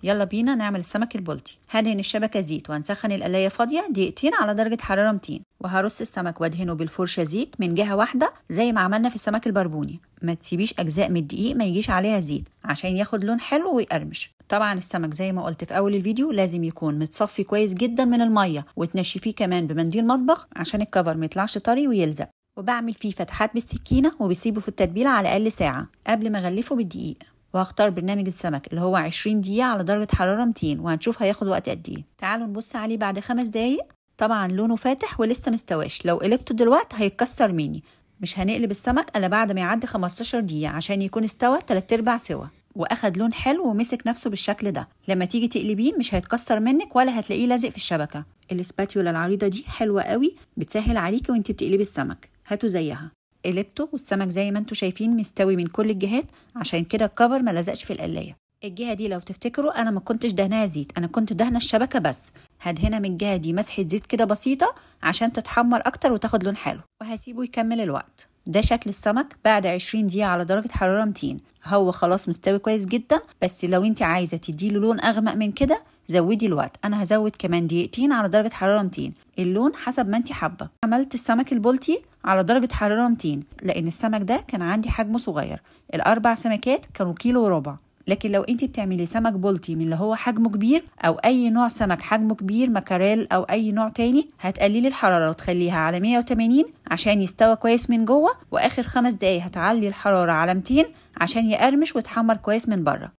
يلا بينا نعمل السمك البلطي. هدهن الشبكة زيت وهنسخن القلاية فاضية دقيقتين على درجة حرارة 200، وهرص السمك وادهنه بالفرشة زيت من جهة واحدة زي ما عملنا في السمك البربوني. ما تسيبيش أجزاء من الدقيق ما يجيش عليها زيت عشان ياخد لون حلو ويقرمش. طبعا السمك زي ما قلت في أول الفيديو لازم يكون متصفي كويس جدا من المية، وتنشفيه كمان بمنديل مطبخ عشان الكفر ما يطلعش طري ويلزق. وبعمل فيه فتحات بالسكينة وبسيبه في التتبيلة على الأقل ساعة قبل ما أغلفه بالدقيق. وهختار برنامج السمك اللي هو 20 دقيقة على درجة حرارة 200، وهنشوف هياخد وقت قد ايه. تعالوا نبص عليه بعد 5 دقايق. طبعا لونه فاتح ولسه مستواش، لو قلبته دلوقتي هيتكسر مني. مش هنقلب السمك الا بعد ما يعدي 15 دقيقة عشان يكون استوى 3/4 سوا واخد لون حلو ومسك نفسه بالشكل ده. لما تيجي تقلبيه مش هيتكسر منك ولا هتلاقيه لازق في الشبكة. الاسباتيولا العريضة دي حلوة قوي، بتسهل عليكي وانت بتقلبي السمك. هاتوا زيها. قلبته والسمك زي ما انتوا شايفين مستوي من كل الجهات، عشان كده الكفر ما لزقش في القلايه. الجهه دي لو تفتكروا انا ما كنتش دهنها زيت، انا كنت دهنه الشبكه بس. هدهنها من الجهه دي مسحه زيت كده بسيطه عشان تتحمر اكتر وتاخد لون حلو، وهسيبه يكمل الوقت. ده شكل السمك بعد 20 دقيقه على درجه حراره 200. هو خلاص مستوي كويس جدا، بس لو انت عايزه تديله لون اغمق من كده زودي الوقت. انا هزود كمان دقيقتين على درجه حراره 200، اللون حسب ما انت حابه. عملت السمك البلطي على درجه حراره 200 لان السمك ده كان عندي حجمه صغير. ال4 سمكات كانوا 1.4 كيلو. لكن لو انت بتعملي سمك بلطي من اللي هو حجمه كبير او اي نوع سمك حجمه كبير، مكاريل او اي نوع تاني، هتقللي الحراره وتخليها على 180 عشان يستوى كويس من جوه، واخر 5 دقايق هتعلي الحراره على 200 عشان يقرمش ويتحمر كويس من بره.